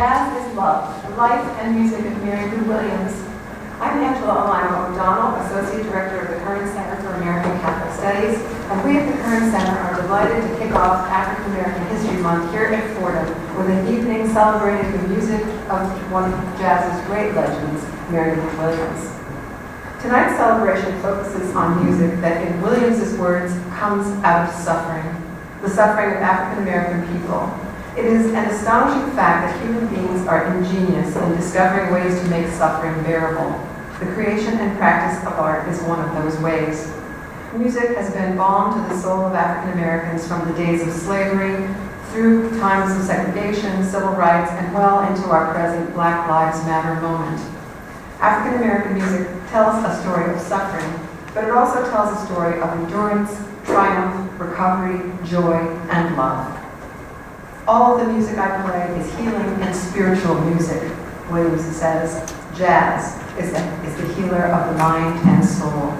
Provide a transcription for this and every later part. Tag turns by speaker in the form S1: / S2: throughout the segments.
S1: Jazz is Love, the life and music of Mary Lou Williams. I'm Angela Alima O'Donnell, Associate Director of the Curran Center for American Catholic Studies, and we at the Curran Center are delighted to kick off African American History Month here at Fordham with an evening celebrating the music of one of jazz's great legends, Mary Lou Williams. Tonight's celebration focuses on music that, in Williams's words, comes out of suffering, the suffering of African American people. It is an astonishing fact that human beings are ingenious in discovering ways to make suffering bearable. The creation and practice of art is one of those ways. Music has been balm to the soul of African Americans from the days of slavery, through times of segregation, civil rights, and well into our present Black Lives Matter moment. African American music tells a story of suffering, but it also tells a story of endurance, triumph, recovery, joy, and love. All of the music I play is healing and spiritual music. Williams says, jazz is the healer of the mind and soul.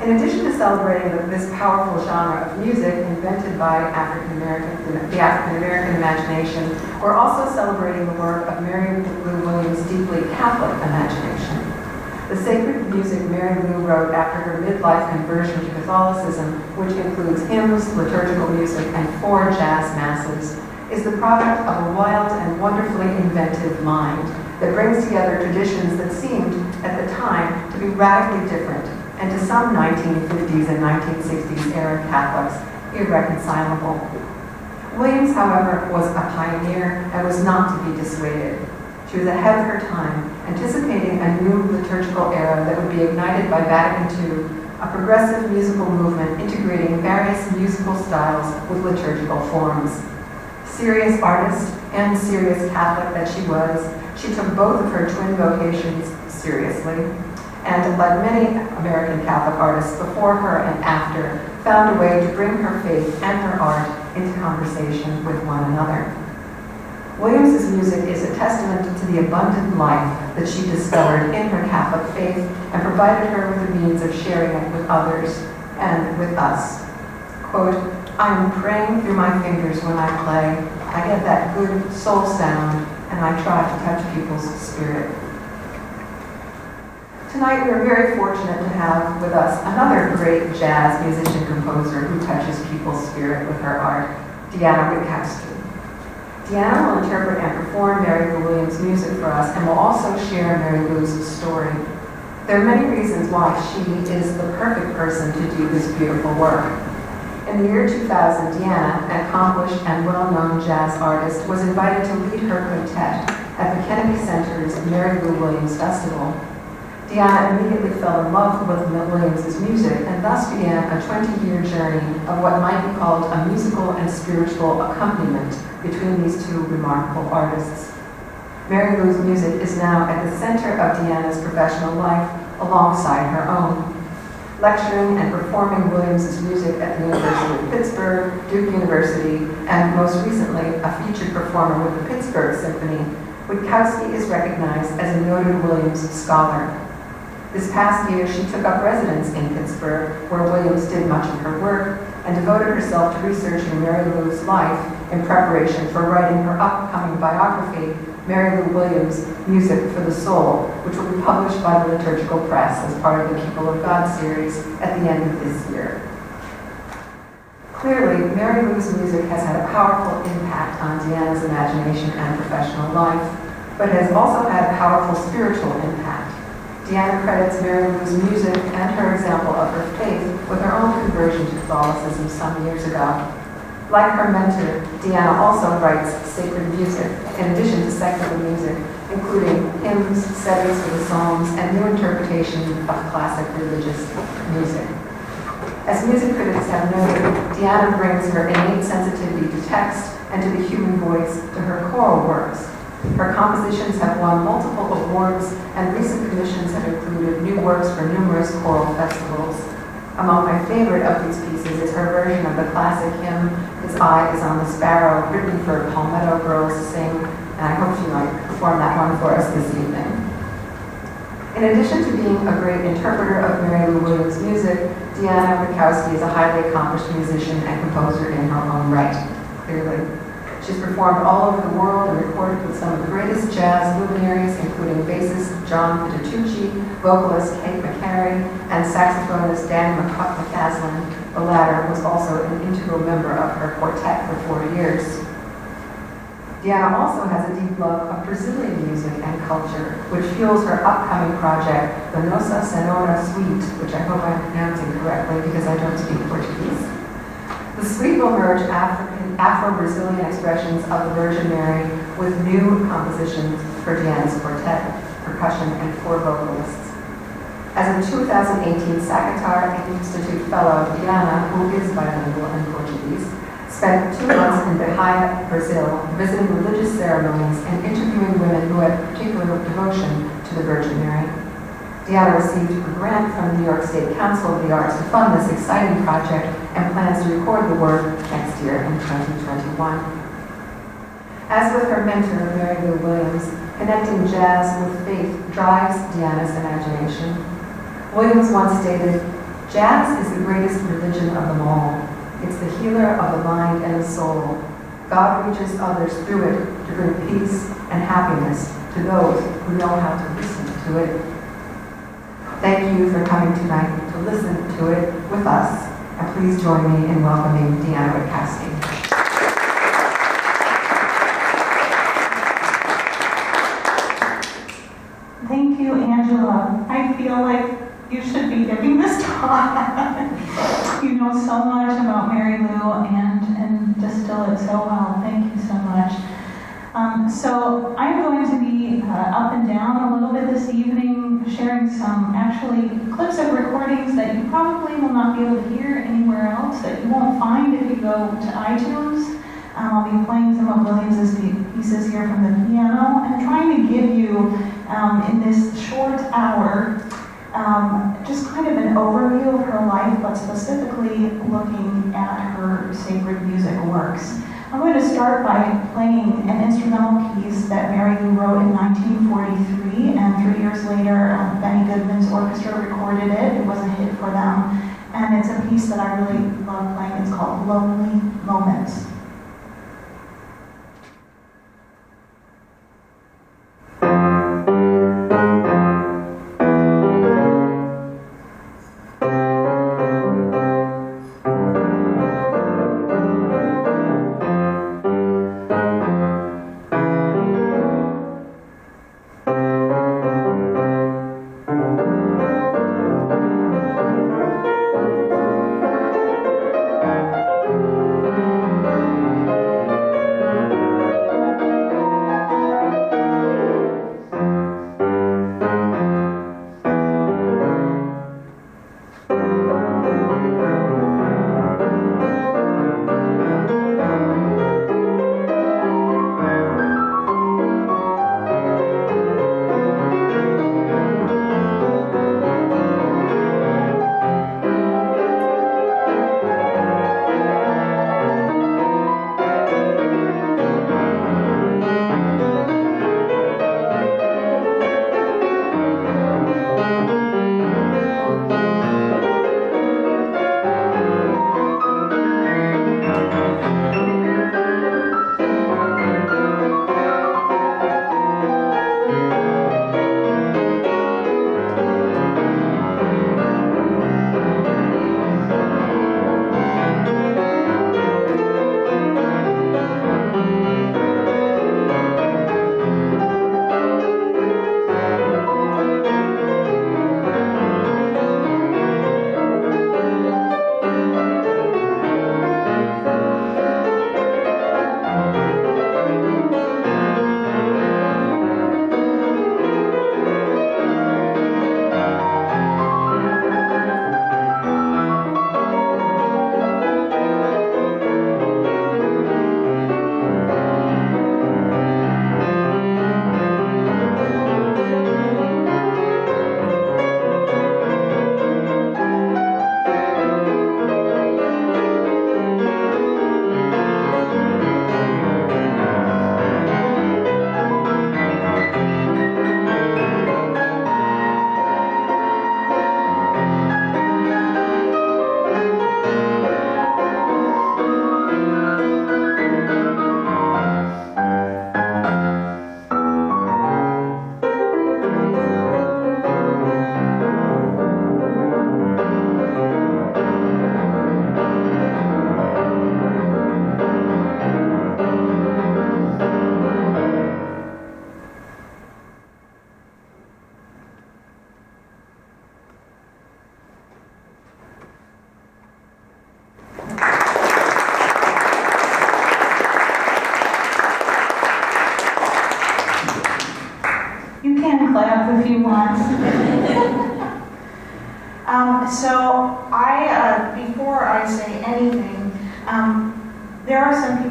S1: In addition to celebrating this powerful genre of music invented by the African American imagination, we're also celebrating the work of Mary Lou Williams' deeply Catholic imagination. The sacred music Mary Lou wrote after her midlife conversion to Catholicism, which includes hymns, liturgical music, and 4 jazz masses, is the product of a wild and wonderfully inventive mind that brings together traditions that seemed, at the time, to be radically different, and to some 1950s and 1960s era Catholics, irreconcilable. Williams, however, was a pioneer and was not to be dissuaded. She was ahead of her time, anticipating a new liturgical era that would be ignited by Vatican II, a progressive musical movement integrating various musical styles with liturgical forms. Serious artist and serious Catholic that she was, she took both of her twin vocations seriously, and like many American Catholic artists before her and after, found a way to bring her faith and her art into conversation with one another. Williams's music is a testament to the abundant life that she discovered in her Catholic faith and provided her with the means of sharing it with others and with us. Quote, "I am praying through my fingers when I play. I get that good soul sound, and I try to touch people's spirit." Tonight we are very fortunate to have with us another great jazz musician-composer who touches people's spirit with her art, Deanna Witkowski. Deanna will interpret and perform Mary Lou Williams' music for us and will also share Mary Lou's story. There are many reasons why she is the perfect person to do this beautiful work. In the year 2000, Deanna, an accomplished and well-known jazz artist, was invited to lead her quintet at the Kennedy Center's Mary Lou Williams Festival. Deanna immediately fell in love with Williams' music and thus began a 20-year journey of what might be called a musical and spiritual accompaniment between these two remarkable artists. Mary Lou's music is now at the center of Deanna's professional life alongside her own. Lecturing and performing Williams' music at the University of Pittsburgh, Duke University, and most recently a featured performer with the Pittsburgh Symphony, Witkowski is recognized as a noted Williams scholar. This past year, she took up residence in Pittsburgh, where Williams did much of her work, and devoted herself to researching Mary Lou's life in preparation for writing her upcoming biography, Mary Lou Williams, Music for the Soul, which will be published by the Liturgical Press as part of the People of God series at the end of this year. Clearly, Mary Lou's music has had a powerful impact on Deanna's imagination and professional life, but has also had a powerful spiritual impact. Deanna credits Mary Lou's music and her example of her faith with her own conversion to Catholicism some years ago. Like her mentor, Deanna also writes sacred music, in addition to secular music, including hymns, settings for the Psalms, and new interpretations of classic religious music. As music critics have noted, Deanna brings her innate sensitivity to text and to the human voice to her choral works. Her compositions have won multiple awards, and recent commissions have included new works for numerous choral festivals. Among my favorite of these pieces is her version of the classic hymn, "His Eye is on the Sparrow," written for Palmetto Girls to sing, and I hope she might perform that one for us this evening. In addition to being a great interpreter of Mary Lou Williams' music, Deanna Witkowski is a highly accomplished musician and composer in her own right, clearly. She's performed all over the world and recorded with some of the greatest jazz luminaries, including bassist John Petitucci, vocalist Kate McCary, and saxophonist Danny McCaslin. The latter was also an integral member of her quartet for 4 years. Deanna also has a deep love of Brazilian music and culture, which fuels her upcoming project, the Nossa Senhora Suite, which I hope I'm pronouncing correctly because I don't speak Portuguese. The suite will merge Afro-Brazilian expressions of the Virgin Mary with new compositions for Deanna's quartet, percussion, and 4 vocalists. As a 2018 Sacatar Institute Fellow, Deanna, who is bilingual in Portuguese, spent 2 months in Bahia, Brazil, visiting religious ceremonies and interviewing women who had particular devotion to the Virgin Mary. Deanna received a grant from the New York State Council of the Arts to fund this exciting project and plans to record the work next year in 2021. As with her mentor, Mary Lou Williams, connecting jazz with faith drives Deanna's imagination. Williams once stated, "Jazz is the greatest religion of them all. It's the healer of the mind and the soul. God reaches others through it to bring peace and happiness to those who know how to listen to it." Thank you for coming tonight to listen to it with us, and please join me in welcoming Deanna Witkowski.
S2: Thank you, Angela. I feel like you should be giving this talk. You know so much about Mary Lou and distill it so well. Thank you so much. So I'm going to be up and down a little bit this evening, sharing some actually clips of recordings that you probably will not be able to hear anywhere else, that you won't find if you go to iTunes. I'll be playing some of Williams's pieces here from the piano and trying to give you, in this short hour, just kind of an overview of her life, but specifically looking at her sacred music works. I'm going to start by playing an instrumental piece that Mary Lou wrote in 1943, and 3 years later, Benny Goodman's orchestra recorded it. It was a hit for them, and it's a piece that I really love playing. It's called Lonely Moments.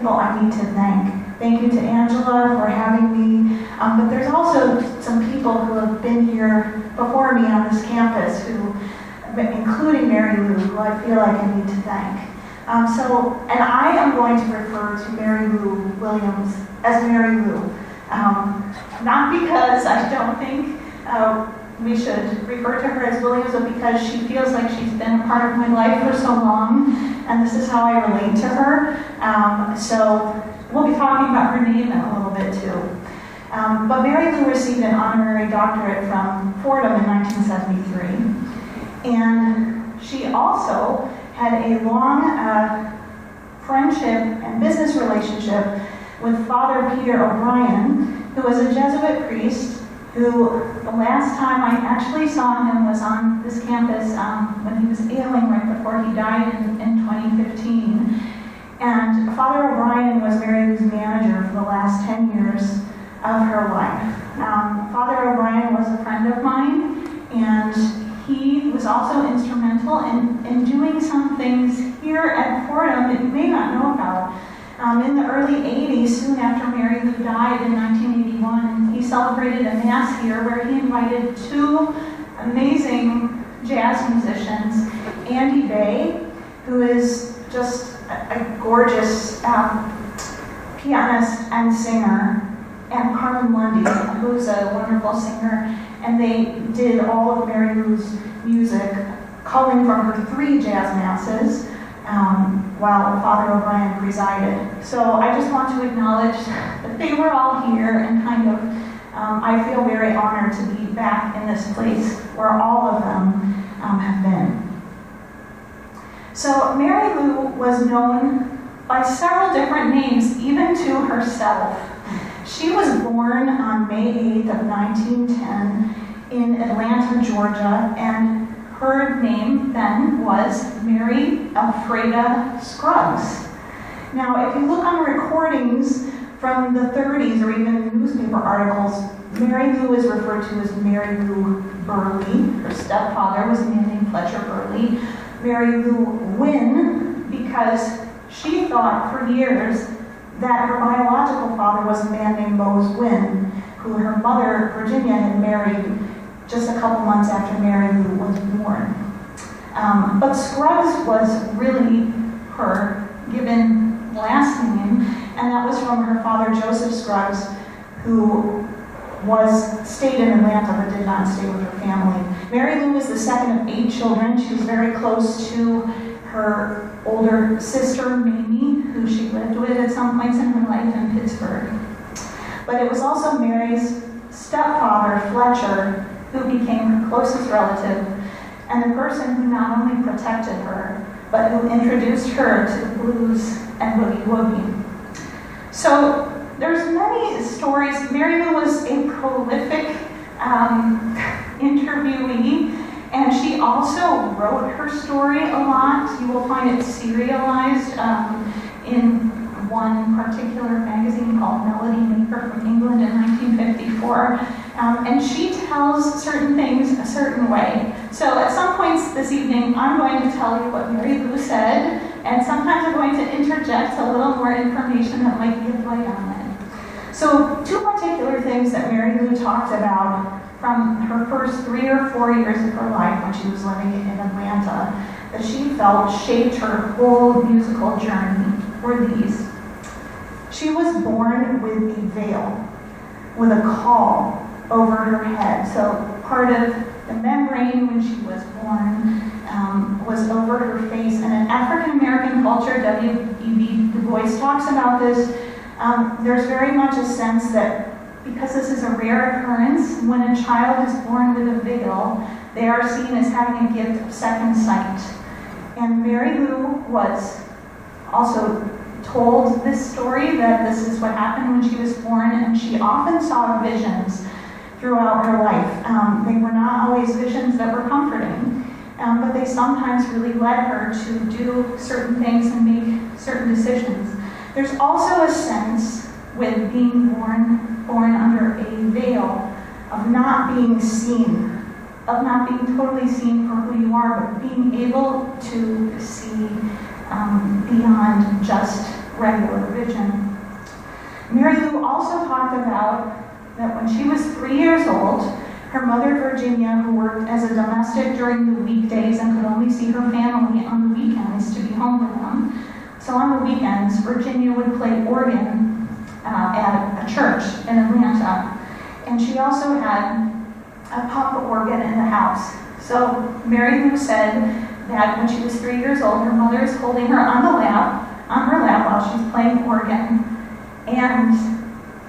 S2: people I need to thank. Thank you to Angela for having me. But there's also some people who have been here before me on this campus, including Mary Lou, who I feel like I need to thank. And I am going to refer to Mary Lou Williams as Mary Lou. Not because I don't think we should refer to her as Williams, but because she feels like she's been a part of my life for so long, and this is how I relate to her. So we'll be talking about her name in a little bit too. But Mary Lou received an honorary doctorate from Fordham in 1973. And she also had a long friendship and business relationship with Father Peter O'Brien, who was a Jesuit priest who the last time I actually saw him was on this campus when he was ailing right before he died in 2015. And Father O'Brien was Mary Lou's manager for the last 10 years of her life. Father O'Brien was a friend of mine, and he was also instrumental in doing some things here at Fordham that you may not know about. In the early 80s, soon after Mary Lou died in 1981, he celebrated a mass here where he invited two amazing jazz musicians, Andy Bay, who is just a gorgeous pianist and singer, and Carmen Lundy, who's a wonderful singer, and they did all of Mary Lou's music, calling from her 3 jazz masses, while Father O'Brien presided. So I just want to acknowledge that they were all here, and I feel very honored to be back in this place where all of them have been. So Mary Lou was known by several different names, even to herself. She was born on May 8th of 1910 in Atlanta, Georgia, and her name then was Mary Elfreda Scruggs. Now, if you look on recordings from the 30s or even newspaper articles, Mary Lou is referred to as Mary Lou Burley. Her stepfather was a man named Fletcher Burley. Mary Lou Wynn, because she thought for years that her biological father was a man named Mose Wynn, who her mother, Virginia, had married just a couple months after Mary Lou was born. But Scruggs was really her given last name, and that was from her father, Joseph Scruggs, who stayed in Atlanta but did not stay with her family. Mary Lou was the second of 8 children. She was very close to her older sister, Mamie, who she lived with at some points in her life in Pittsburgh. But it was also Mary's stepfather, Fletcher, who became her closest relative, and the person who not only protected her, but who introduced her to the blues and boogie-woogie. So there's many stories. Mary Lou was a prolific interviewee, and she also wrote her story a lot. You will find it serialized in one particular magazine called Melody Maker from England in 1954. And she tells certain things a certain way. So at some points this evening, I'm going to tell you what Mary Lou said, and sometimes I'm going to interject a little more information that might give light on it. So 2 particular things that Mary Lou talked about from her first 3 or 4 years of her life when she was living in Atlanta that she felt shaped her whole musical journey were these. She was born with a veil, with a caul over her head. So part of the membrane when she was born was over her face. And in African American culture, W.E.B. Du Bois talks about this. There's very much a sense that because this is a rare occurrence, when a child is born with a veil, they are seen as having a gift of second sight. And Mary Lou was also told this story that this is what happened when she was born, and she often saw visions throughout her life. They were not always visions that were comforting, but they sometimes really led her to do certain things and make certain decisions. There's also a sense with being born under a veil of not being seen, of not being totally seen for who you are, but being able to see beyond just regular vision. Mary Lou also talked about that when she was 3 years old, her mother, Virginia, who worked as a domestic during the weekdays and could only see her family on the weekends to be home with them. So on the weekends, Virginia would play organ at a church in Atlanta. And she also had a pump organ in the house. So Mary Lou said that when she was 3 years old, her mother is holding her on her lap while she's playing organ. And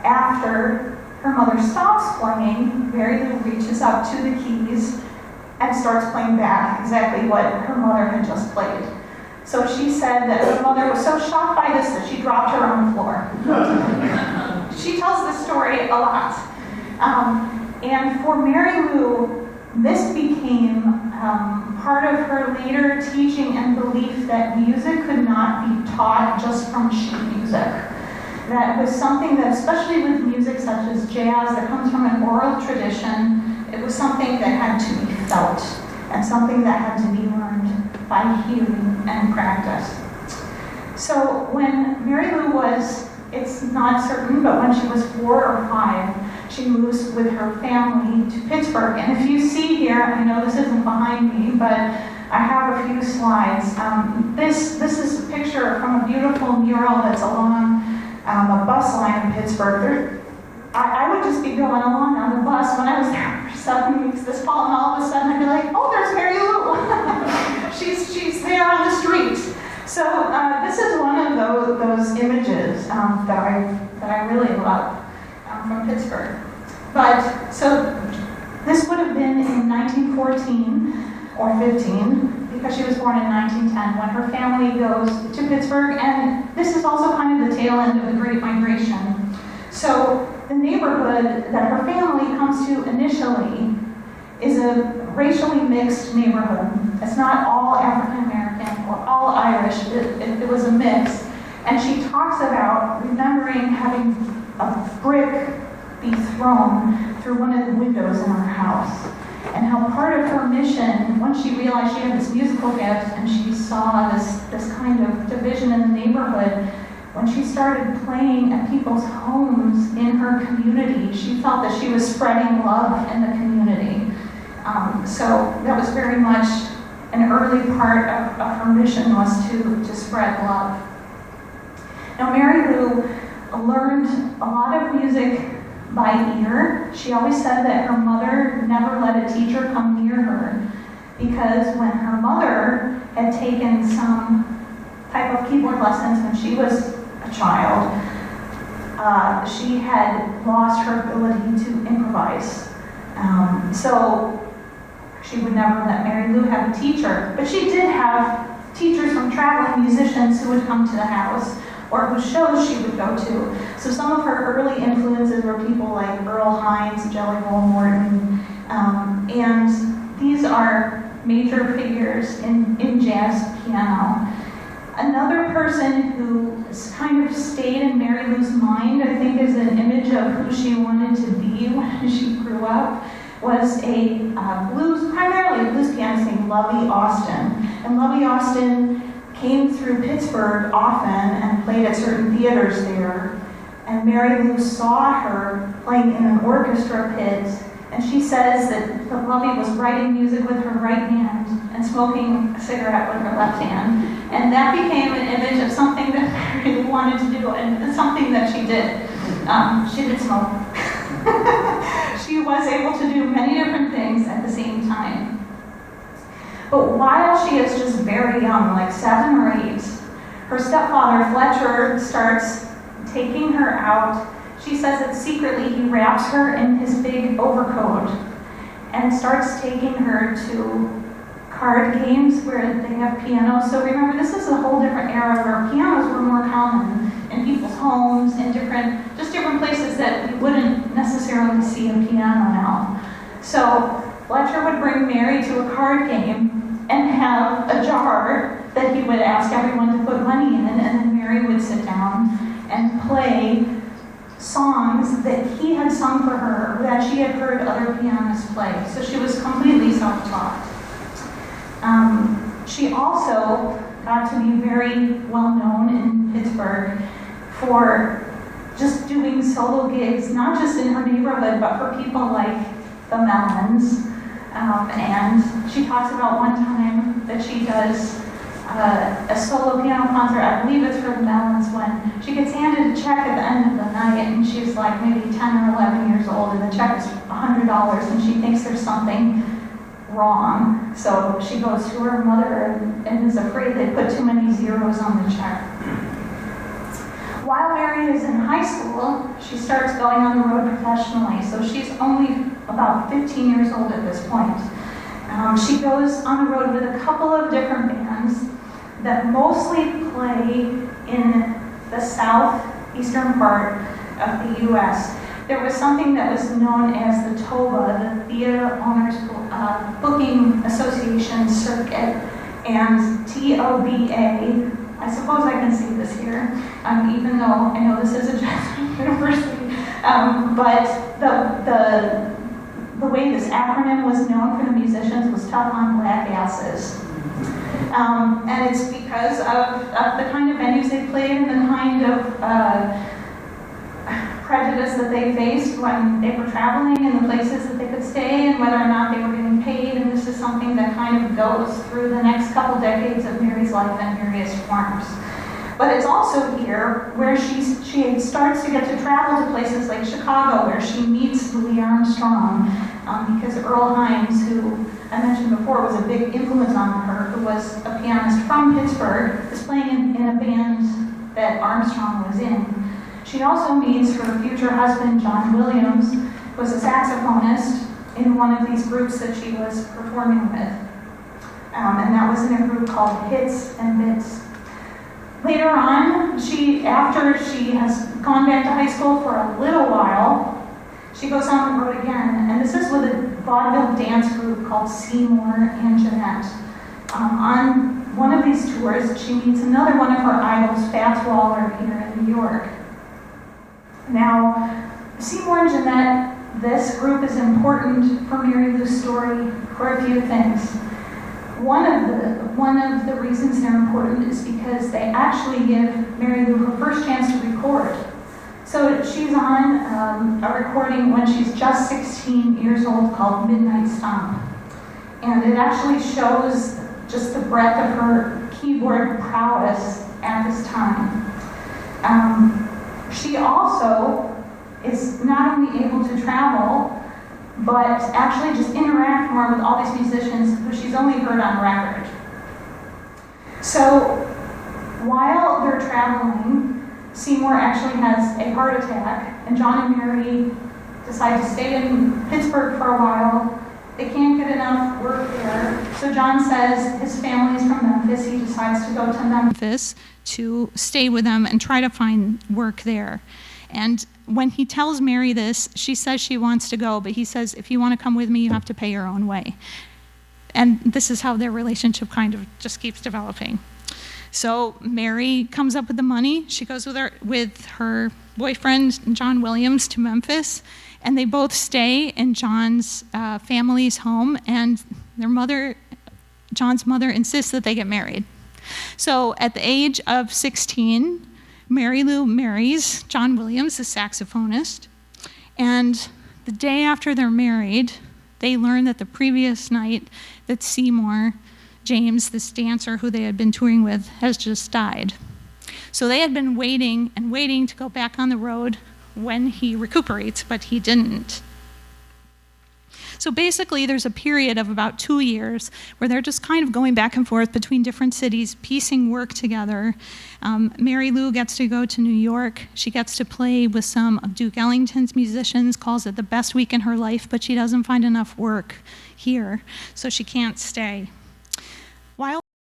S2: after her mother stops playing, Mary Lou reaches up to the keys and starts playing back exactly what her mother had just played. So she said that her mother was so shocked by this that she dropped her on the floor. She tells this story a lot. And for Mary Lou, this became part of her later teaching and belief that music could not be taught just from sheet music. That was something that, especially with music such as jazz that comes from an oral tradition, it was something that had to be felt and something that had to be learned by hearing and practice. So when Mary Lou was, it's not certain, but when she was 4 or 5, she moves with her family to Pittsburgh. And if you see here, I know this isn't behind me, but I have a few slides. This is a picture from a beautiful mural that's along a bus line in Pittsburgh. I would just be going along on the bus when I was there for 7 weeks this fall, and all of a sudden I'd be like, oh, there's Mary Lou. she's there on the street. So this is one of those images that I really love from Pittsburgh. But so this would have been in 1914 or 15, because she was born in 1910, when her family goes to Pittsburgh, and this is also kind of the tail end of the Great Migration. So the neighborhood that her family comes to initially is a racially mixed neighborhood. It's not all African American or all Irish, it was a mix. And she talks about remembering having a brick be thrown through one of the windows in her house. And how part of her mission, once she realized she had this musical gift and she saw this kind of division in the neighborhood, when she started playing at people's homes in her community, she felt that she was spreading love in the community. So that was very much an early part of her mission, was to spread love. Now Mary Lou learned a lot of music by ear. She always said that her mother never let a teacher come near her, because when her mother had taken some type of keyboard lessons when she was a child, she had lost her ability to improvise. So she would never let Mary Lou have a teacher, but she did have teachers from traveling musicians who would come to the house, or whose shows she would go to. So some of her early influences were people like Earl Hines, Jelly Roll Morton, and these are major figures in jazz piano. Another person who kind of stayed in Mary Lou's mind, I think, is an image of who she wanted to be when she grew up, was primarily a blues pianist named Lovey Austin. And Lovey Austin came through Pittsburgh often and played at certain theaters there. And Mary Lou saw her playing in an orchestra pit, and she says that Lovey was writing music with her right hand and smoking a cigarette with her left hand. And that became an image of something that Mary Lou wanted to do, and something that she did. She did smoke. She was able to do many different things at the same time. But while she is just very young, like 7 or 8, her stepfather, Fletcher, starts taking her out. She says that secretly he wraps her in his big overcoat and starts taking her to card games where they have pianos. So remember, this is a whole different era where pianos were more common in people's homes, in different places that you wouldn't necessarily see a piano now. So Fletcher would bring Mary to a card game and have a jar that he would ask everyone to put money in, and then Mary would sit down and play songs that he had sung for her, that she had heard other pianists play. So she was completely self-taught. She also got to be very well known in Pittsburgh for just doing solo gigs, not just in her neighborhood, but for people like the Mellons. And she talks about one time that she does a solo piano concert, I believe it's for the Mellons, when she gets handed a check at the end of the night, and she's like maybe 10 or 11 years old, and the check is $100, and she thinks there's something wrong. So she goes to her mother and is afraid they put too many zeros on the check. While Mary is in high school, she starts going on the road professionally. So she's only about 15 years old at this point. She goes on the road with a couple of different bands that mostly play in the southeastern part of the U.S. There was something that was known as the TOBA, the Theater Owners Booking Association Circuit, and TOBA. I suppose I can see this here, even though I know this is a Jesuit university. But the way this acronym was known for the musicians was tough on black asses. And it's because of the kind of venues they played and the kind of prejudice that they faced when they were traveling and the places that they could stay and whether or not they were getting paid. And this is something that kind of goes through the next couple decades of Mary's life in various forms. But it's also here where she starts to get to travel to places like Chicago, where she meets Louis Armstrong, because Earl Hines, who I mentioned before was a big influence on her, who was a pianist from Pittsburgh, is playing in a band that Armstrong was in. She also meets her future husband, John Williams, who was a saxophonist in one of these groups that she was performing with. And that was in a group called Hits and Bits. Later on, after she has gone back to high school for a little while, she goes on the road again. And this is with a vaudeville dance group called Seymour and Jeanette. On one of these tours, she meets another one of her idols, Fats Waller, here in New York. Now, Seymour and Jeanette, this group is important for Mary Lou's story for a few things. One of the reasons they're important is because they actually give Mary Lou her first chance to record. So she's on a recording when she's just 16 years old called Midnight Stomp. And it actually shows just the breadth of her keyboard prowess at this time. She also is not only able to travel, but actually just interact more with all these musicians who she's only heard on record. So while they're traveling, Seymour actually has a heart attack, and John and Mary decide to stay in Pittsburgh for a while. They can't get enough work there. So John says his family's from Memphis. He decides to go to Memphis to stay with them and try to find work there. And when he tells Mary this, she says she wants to go, but he says, if you want to come with me, you have to pay your own way. And this is how their relationship kind of just keeps developing. So Mary comes up with the money. She goes with her boyfriend, John Williams, to Memphis, and they both stay in John's family's home, and John's mother insists that they get married. So at the age of 16, Mary Lou marries John Williams, the saxophonist, and the day after they're married, they learn that the previous night that Seymour James, this dancer who they had been touring with, has just died. So they had been waiting and waiting to go back on the road when he recuperates, but he didn't. So basically, there's a period of about 2 years where they're just kind of going back and forth between different cities, piecing work together. Mary Lou gets to go to New York. She gets to play with some of Duke Ellington's musicians, calls it the best week in her life, but she doesn't find enough work here, so she can't stay.